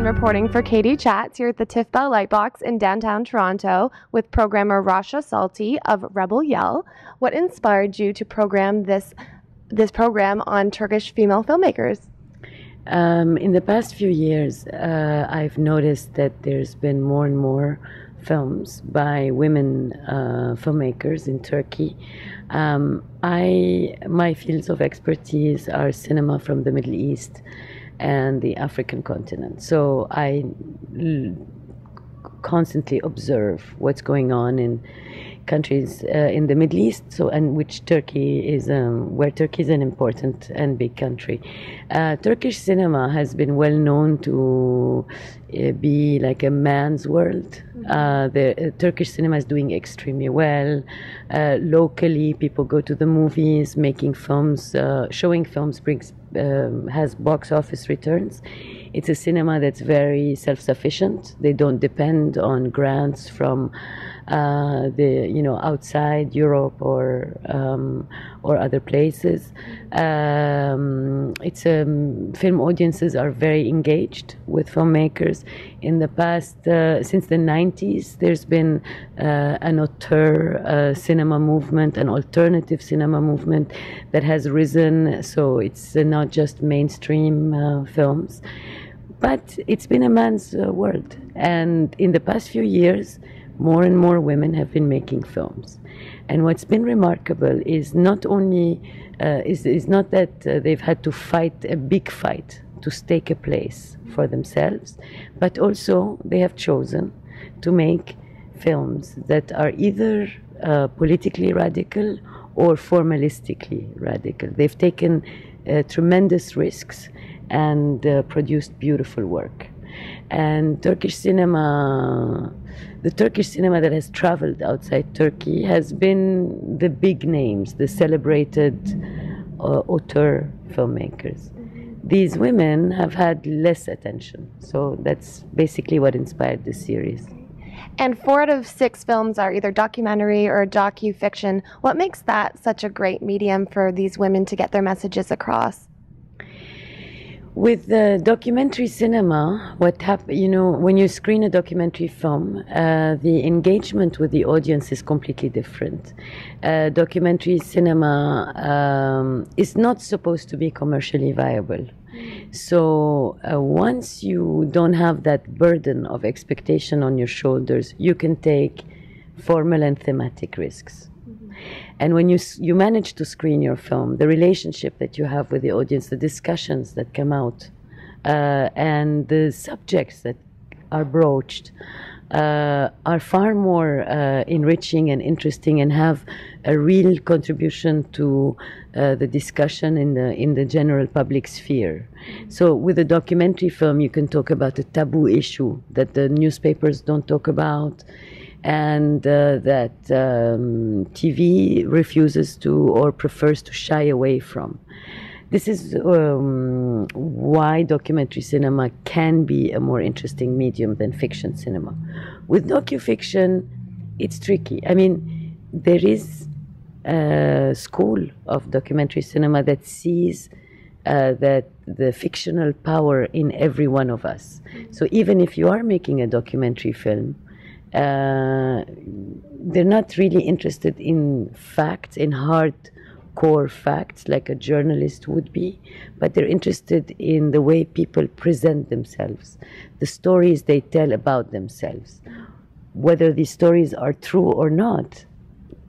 Uhlmann reporting for Katie Chats here at the Tiff LIGHTBOX in downtown Toronto with programmer RASHA SALTI of Rebel Yell. What inspired you to program this program on Turkish female filmmakers? In the past few years, I've noticed that there's been more and more films by women filmmakers in Turkey. My fields of expertise are cinema from the Middle East and the African continent. So I constantly observe what's going on in countries in the Middle East, and which Turkey is, where Turkey is an important and big country. Turkish cinema has been well known to be like a man's world. The Turkish cinema is doing extremely well. Locally, people go to the movies, making films, showing films has box office returns. It's a cinema that's very self-sufficient. They don't depend on grants from outside Europe or other places. Film audiences are very engaged with filmmakers. In the past, since the 90s, there's been an auteur cinema movement, an alternative cinema movement that has risen. So it's not just mainstream films, but it's been a man's world. And in the past few years, more and more women have been making films. And what's been remarkable is not only is not that they've had to fight a big fight to stake a place for themselves, but also they have chosen to make films that are either politically radical or formalistically radical. They've taken tremendous risks and produced beautiful work. And Turkish cinema, the Turkish cinema that has traveled outside Turkey has been the big names, the celebrated auteur filmmakers. These women have had less attention, so that's basically what inspired this series. And 4 out of 6 films are either documentary or docu-fiction. What makes that such a great medium for these women to get their messages across? With the documentary cinema, what happens, when you screen a documentary film, the engagement with the audience is completely different. Documentary cinema is not supposed to be commercially viable. So once you don't have that burden of expectation on your shoulders, you can take formal and thematic risks. And when you manage to screen your film, the relationship that you have with the audience, the discussions that come out, and the subjects that are broached are far more enriching and interesting and have a real contribution to the discussion in the general public sphere. So with a documentary film, you can talk about a taboo issue that the newspapers don't talk about, and that TV refuses to or prefers to shy away from. This is why documentary cinema can be a more interesting medium than fiction cinema. With docu-fiction, it's tricky. I mean, there is a school of documentary cinema that sees that the fictional power in every one of us. So even if you are making a documentary film, they're not really interested in facts, in hardcore facts like a journalist would be, but they're interested in the way people present themselves, the stories they tell about themselves. Whether these stories are true or not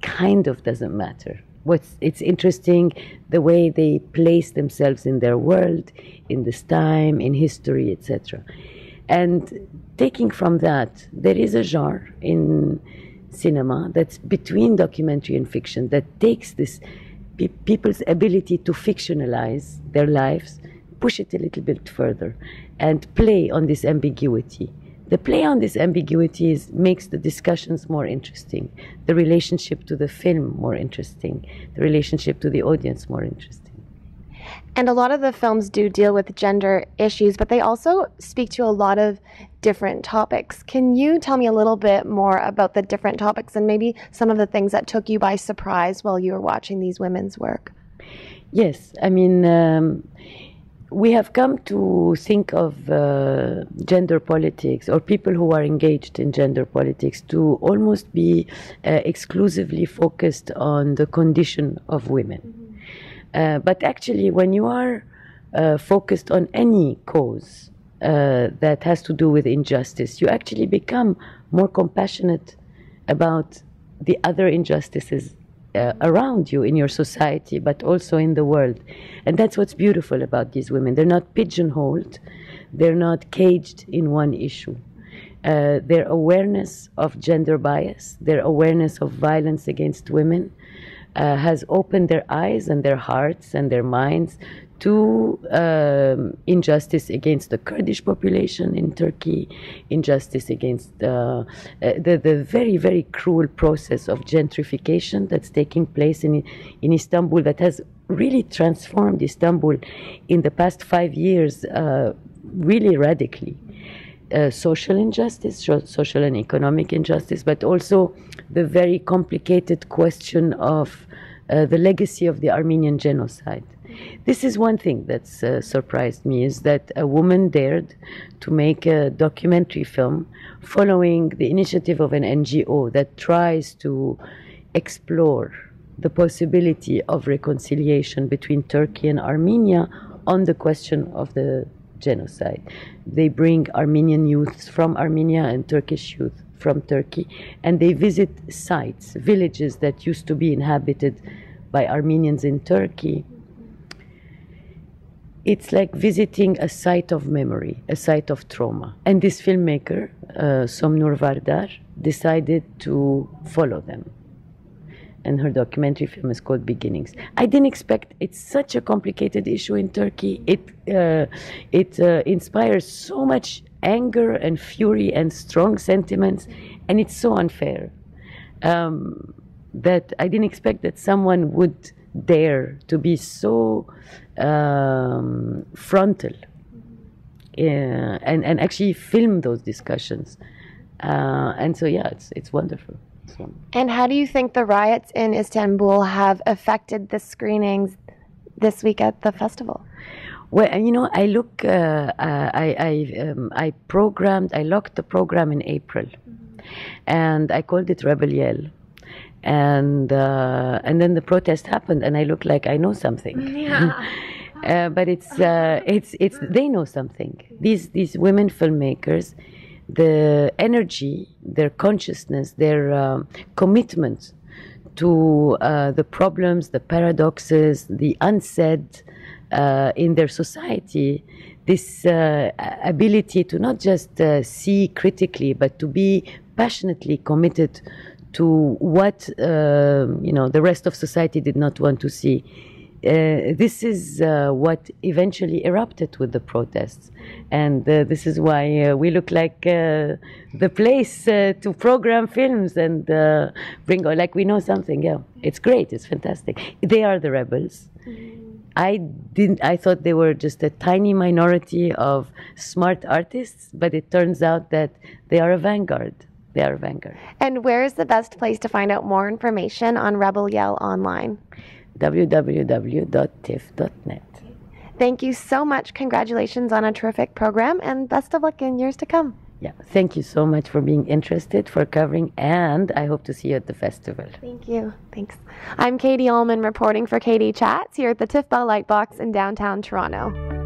kind of doesn't matter. It's interesting the way they place themselves in their world, in this time, in history, etc. And taking from that, there is a genre in cinema that's between documentary and fiction that takes this people's ability to fictionalize their lives, push it a little bit further, and play on this ambiguity. The play on this ambiguity makes the discussions more interesting, the relationship to the film more interesting, the relationship to the audience more interesting. And a lot of the films do deal with gender issues, but they also speak to a lot of different topics. Can you tell me a little bit more about the different topics and maybe some of the things that took you by surprise while you were watching these women's work? Yes, I mean, we have come to think of gender politics, or people who are engaged in gender politics, to almost be exclusively focused on the condition of women. But actually, when you are focused on any cause that has to do with injustice, you actually become more compassionate about the other injustices around you in your society, but also in the world. And that's what's beautiful about these women. They're not pigeonholed, they're not caged in one issue. Their awareness of gender bias, their awareness of violence against women has opened their eyes and their hearts and their minds to injustice against the Kurdish population in Turkey, injustice against the very, very cruel process of gentrification that's taking place in Istanbul, that has really transformed Istanbul in the past 5 years really radically. Social injustice, social and economic injustice, but also the very complicated question of the legacy of the Armenian genocide. This is one thing that's surprised me, is that a woman dared to make a documentary film following the initiative of an NGO that tries to explore the possibility of reconciliation between Turkey and Armenia on the question of the genocide. They bring Armenian youths from Armenia and Turkish youth from Turkey, and they visit sites, villages that used to be inhabited by Armenians in Turkey. It's like visiting a site of memory, a site of trauma. And this filmmaker, Somnur Vardar, decided to follow them. And her documentary film is called Beginnings. I didn't expect, it's such a complicated issue in Turkey. It inspires so much anger and fury and strong sentiments, and it's so unfair that I didn't expect that someone would dare to be so frontal and actually film those discussions. And so, yeah, it's wonderful. And how do you think the riots in Istanbul have affected the screenings this week at the festival? Well, you know, I locked the program in April, and I called it Rebel Yell. And then the protest happened, and I look like I know something. Yeah. But it's they know something. These women filmmakers, the energy, their consciousness, their commitment to the problems, the paradoxes, the unsaid in their society, this ability to not just see critically, but to be passionately committed to what the rest of society did not want to see. This is what eventually erupted with the protests, and this is why we look like the place to program films and bring, like we know something. Yeah, it's great. It's fantastic. They are the rebels. I thought they were just a tiny minority of smart artists, but it turns out that they are a vanguard. They are a vanguard. And where is the best place to find out more information on Rebel Yell online? www.tiff.net. Thank you so much. Congratulations on a terrific program, and best of luck in years to come. Yeah, thank you so much for being interested, for covering, and I hope to see you at the festival. Thank you. Thanks. I'm Katie Uhlmann reporting for KD Chats here at the Tiff Lightbox in downtown Toronto.